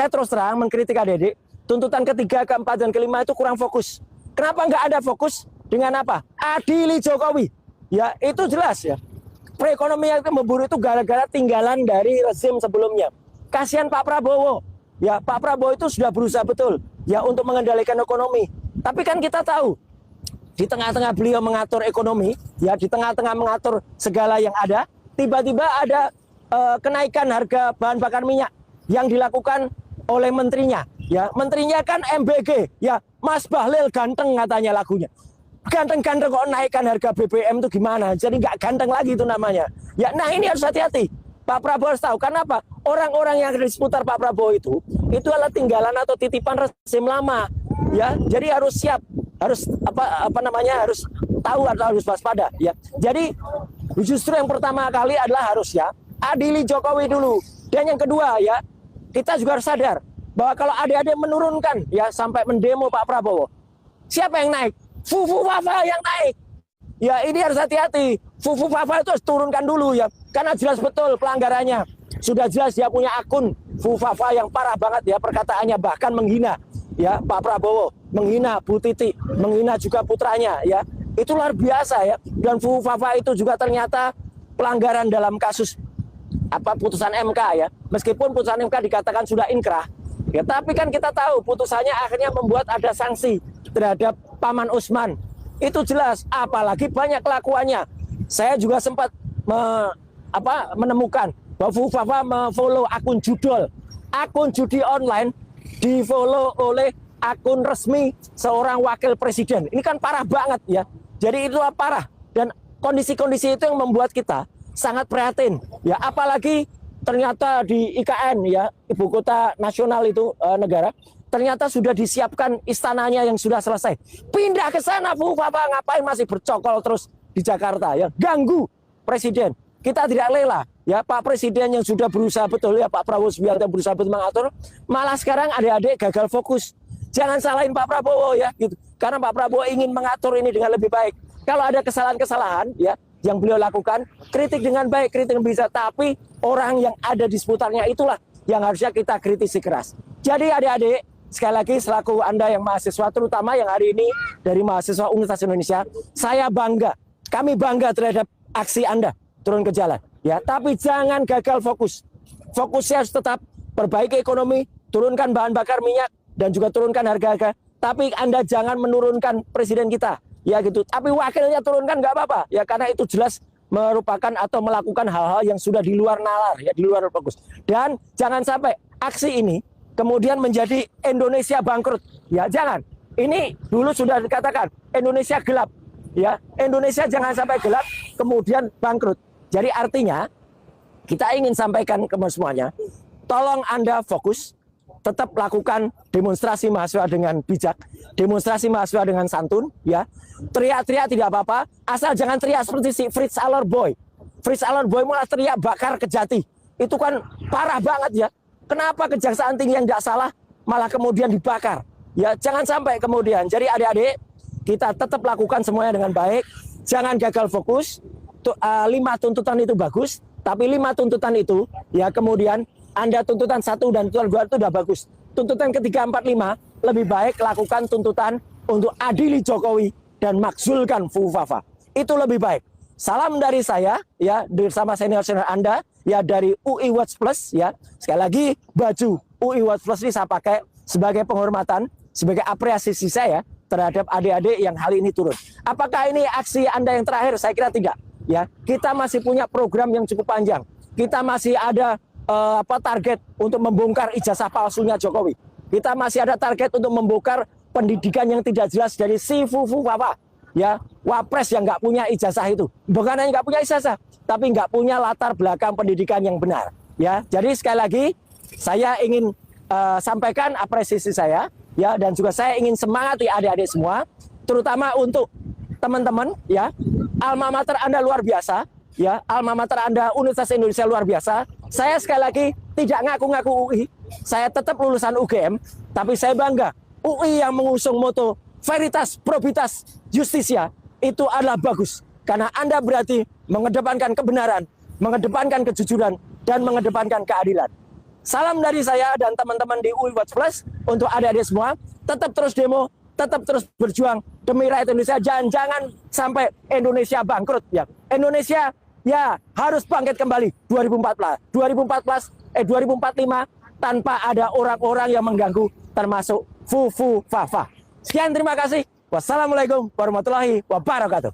saya terus terang mengkritik adik-adik, tuntutan ketiga, keempat, dan kelima itu kurang fokus. Kenapa nggak ada fokus dengan apa? Adili Jokowi. Ya, itu jelas ya. Perekonomian itu memburuk itu gara-gara tinggalan dari rezim sebelumnya. Kasihan Pak Prabowo. Ya, Pak Prabowo itu sudah berusaha betul ya untuk mengendalikan ekonomi. Tapi kan kita tahu di tengah-tengah beliau mengatur ekonomi, ya di tengah-tengah mengatur segala yang ada, tiba-tiba ada kenaikan harga bahan bakar minyak yang dilakukan oleh menterinya. Ya, menterinya kan MBG, ya Mas Bahlil ganteng katanya lagunya. Ganteng-ganteng kok naikkan harga BBM itu gimana? Jadi nggak ganteng lagi itu namanya. Ya, nah ini harus hati-hati. Pak Prabowo harus tahu. Kenapa? Orang-orang yang ada di seputar Pak Prabowo itu adalah tinggalan atau titipan rezim lama. Ya, jadi harus siap, harus harus tahu atau harus waspada. Ya, jadi justru yang pertama kali adalah harus ya adili Jokowi dulu. Dan yang kedua ya, kita juga harus sadar bahwa kalau adik-adik menurunkan ya sampai mendemo Pak Prabowo, siapa yang naik? Fufu Fafa yang naik. Ya ini harus hati-hati. Fufu Fafa itu harus turunkan dulu ya, karena jelas betul pelanggarannya. Sudah jelas dia punya akun Fufu Fafa yang parah banget ya perkataannya, bahkan menghina ya Pak Prabowo, menghina Bu Titi, menghina juga putranya ya. Itu luar biasa ya. Dan Fufu Fafa itu juga ternyata pelanggaran dalam kasus putusan MK ya. Meskipun putusan MK dikatakan sudah inkrah, ya tapi kan kita tahu putusannya akhirnya membuat ada sanksi terhadap Paman Usman. Itu jelas, apalagi banyak kelakuannya. Saya juga sempat menemukan bahwa Fufu Fafa memfollow akun judul, akun judi online di-follow oleh akun resmi seorang wakil presiden. Ini kan parah banget ya. Jadi itu parah, dan kondisi-kondisi itu yang membuat kita sangat prihatin ya, apalagi ternyata di IKN ya, ibu kota nasional itu negara, ternyata sudah disiapkan istananya yang sudah selesai. Pindah ke sana, Fufu Fafa, ngapain masih bercokol terus di Jakarta ya? Ganggu presiden. Kita tidak rela ya, Pak Presiden yang sudah berusaha betul ya, Pak Prabowo Subianto berusaha betul mengatur, malah sekarang adik-adik gagal fokus. Jangan salahin Pak Prabowo ya gitu. Karena Pak Prabowo ingin mengatur ini dengan lebih baik. Kalau ada kesalahan-kesalahan ya yang beliau lakukan, kritik dengan baik, kritik dengan bisa, tapi orang yang ada di seputarnya itulah yang harusnya kita kritisi keras. Jadi adik-adik, sekali lagi selaku Anda yang mahasiswa, terutama yang hari ini dari mahasiswa Universitas Indonesia, saya bangga, kami bangga terhadap aksi Anda turun ke jalan. Ya, tapi jangan gagal fokus. Fokusnya harus tetap perbaiki ekonomi, turunkan bahan bakar minyak, dan juga turunkan harga-harga. Tapi Anda jangan menurunkan presiden kita, ya gitu. Tapi wakilnya turunkan nggak apa-apa, ya karena itu jelas merupakan atau melakukan hal-hal yang sudah di luar nalar, ya di luar fokus. Dan jangan sampai aksi ini kemudian menjadi Indonesia bangkrut. Ya jangan. Ini dulu sudah dikatakan Indonesia gelap. Ya, Indonesia jangan sampai gelap kemudian bangkrut. Jadi artinya kita ingin sampaikan ke semuanya, tolong Anda fokus, tetap lakukan demonstrasi mahasiswa dengan bijak, demonstrasi mahasiswa dengan santun, ya. Teriak-teriak tidak apa-apa, asal jangan teriak seperti si Fritz Allerboy. Fritz Allerboy malah teriak bakar Kejati. Itu kan parah banget ya. Kenapa Kejaksaan Tinggi yang tidak salah malah kemudian dibakar? Ya, jangan sampai kemudian. Jadi adik-adik, kita tetap lakukan semuanya dengan baik. Jangan gagal fokus. 5 tuntutan itu bagus, tapi 5 tuntutan itu ya kemudian Anda tuntutan 1 dan tuntutan 2 itu sudah bagus. Tuntutan ketiga, 4, 5 lebih baik lakukan tuntutan untuk adili Jokowi dan makzulkan Fufu Fafa. Itu lebih baik. Salam dari saya ya, bersama senior-senior Anda ya dari UI Watch Plus ya. Sekali lagi baju UI Watch Plus ini saya pakai sebagai penghormatan, sebagai apresiasi saya terhadap adik-adik yang hari ini turun. Apakah ini aksi Anda yang terakhir? Saya kira tidak. Ya, kita masih punya program yang cukup panjang. Kita masih ada target untuk membongkar ijazah palsunya Jokowi. Kita masih ada target untuk membongkar pendidikan yang tidak jelas dari si Fufu Fafa. Ya, wapres yang nggak punya ijazah itu. Bukan hanya nggak punya ijazah, tapi nggak punya latar belakang pendidikan yang benar. Ya, jadi sekali lagi saya ingin sampaikan apresiasi saya. Ya, dan juga saya ingin semangati adik-adik semua, terutama untuk teman-teman ya. Alma mater Anda luar biasa, ya. Alma mater Anda Universitas Indonesia luar biasa. Saya sekali lagi tidak ngaku-ngaku UI. Saya tetap lulusan UGM, tapi saya bangga UI yang mengusung moto Veritas, Probitas, Justisia itu adalah bagus. Karena Anda berarti mengedepankan kebenaran, mengedepankan kejujuran, dan mengedepankan keadilan. Salam dari saya dan teman-teman di UI Watch Plus untuk adik-adik semua. Tetap terus demo, tetap terus berjuang demi rakyat Indonesia. Jangan sampai Indonesia bangkrut ya. Indonesia ya harus bangkit kembali 2045 tanpa ada orang-orang yang mengganggu termasuk Fufu Fafa. Sekian, terima kasih. Wassalamualaikum warahmatullahi wabarakatuh.